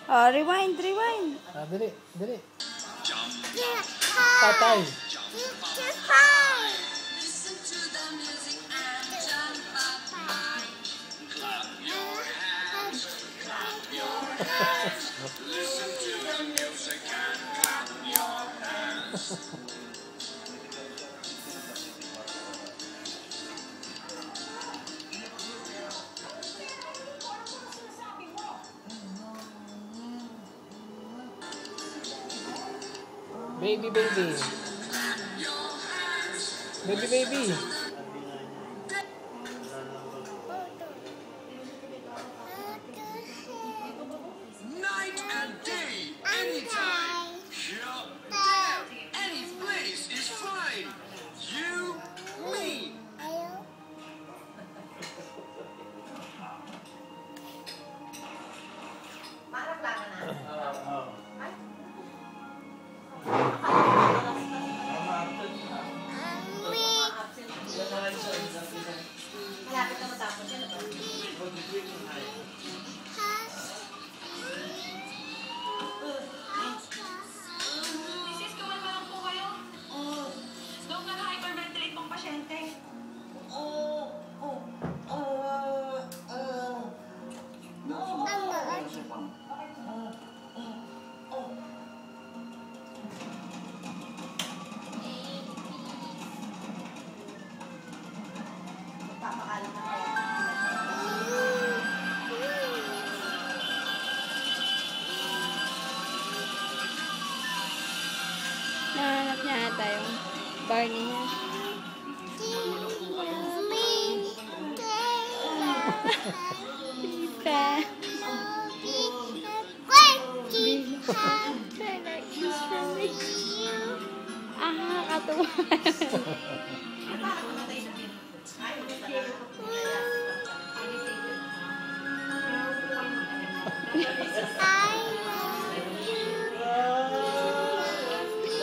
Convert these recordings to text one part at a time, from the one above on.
Oh, rewind, rewind. Dali, dali. Patay. Baby, baby. Baby, baby. Night and day, anytime. Here, there, any place is fine. You, me. Malapit na matapos yan. Misis, kumalma lang po kayo. Doon ka na-hyperventilate pang pasyente. Magpapakalam na kayo. Nahanap niya ata yung Barney niya. Tita. Ah, katuwa.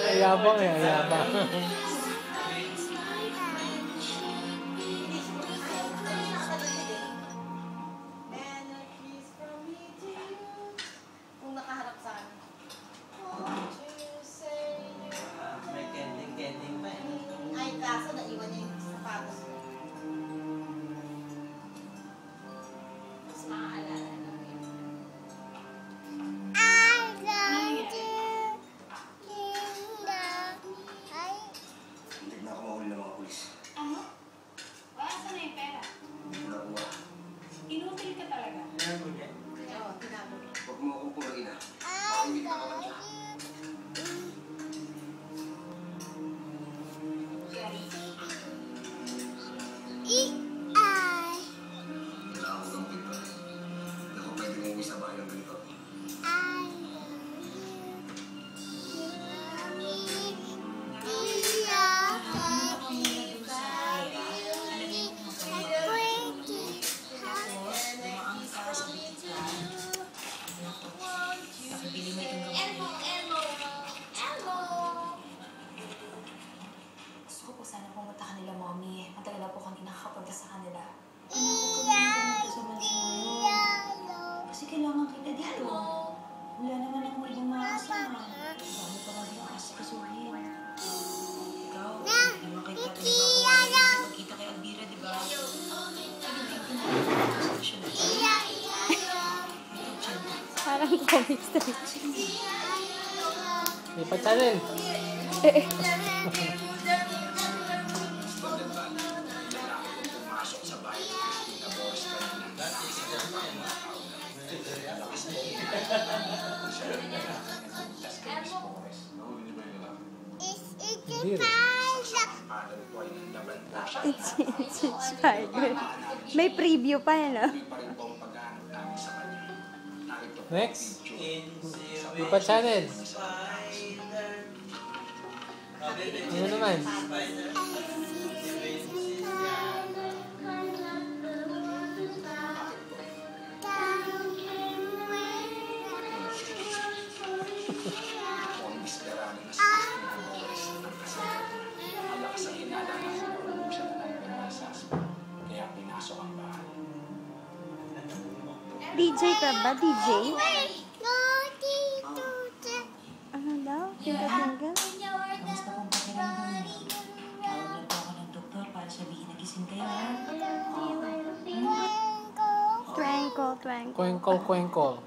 Ayabang eh, ayabang. Kung nakaharap sa akin. May kending pa eh. Ay, kaso naiwan niya yung sapatos. Mas maaalala lang yun. Hindi na ako mahuli ng mga pulis. Ano? Wala, saan na yung pera? Hindi ko nakuha. Inutil ka talaga. Oo, tinago niya. Huwag mo akong pumagin ha. Baka hindi ka naman siya. Kailangan ko gamutin pa. Hindi ako pwede umuwi sa bahay ng ganito. Gusto ko po sana pumunta kanila, Mommy. Matagal na po kami nakakapunta sa kanila. Kasi kailangan kita dito. Wala naman akong ibang mga kasama. Dami pa kami ang asikasuhin. Ikaw, hindi naman kita magkita kay Alvira, di ba? Parang comics na. Lipat channel. Pumasok sa bahay ng Christina Boris kanina. Nahuli niyo ba yung lalaki? Hindi rin. Paano po ay laban po siya? It's Spider. May preview pa yan, oh. Hindi pa rin po ang paghahanap namin sa kanya. Narito po ang Next. picture. Lipat channel. Ano naman? Ako ang desperado na si Christina Boris ng kasama. Ang lakas ang hinala na siya na ng pinasas. Kaya pinasok ang bahay. DJ ka ba? DJ? No! Twinkle. Kwenkol, kwenkol.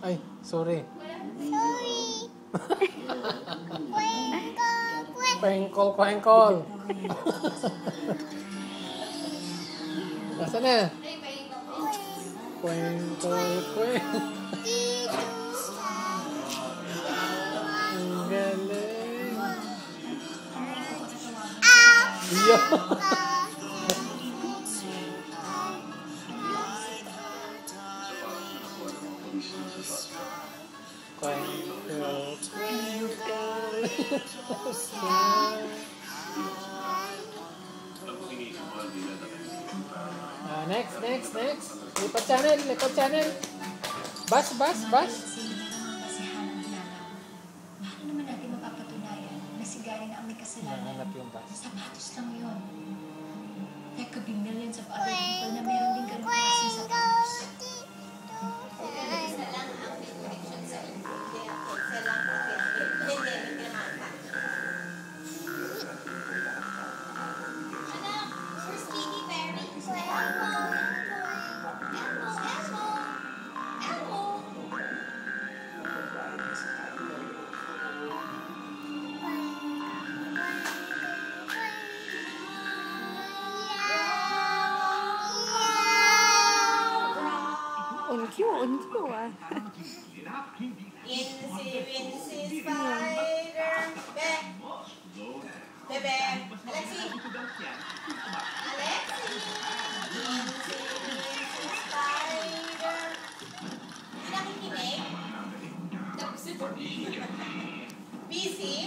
Ay, sorry. Kwenkol, kwenkol. Nasaan na? Kwenkol, kwenkol. Ang galing. Yo. Twinkle, twinkle. Next. Lipat channel. Bus. Kasi ng hinanaw. Paano naman natin mapapatunayan na si Gary na ang may kasalanan? Nahanap yung bus. Sapatos lang yun. There could be millions of other people na meron din ganun klaseng sapatos. Uncu ah. Wincy spider. Bebe. Alexi. Wincy spider. Hindi nakikinig? Busy?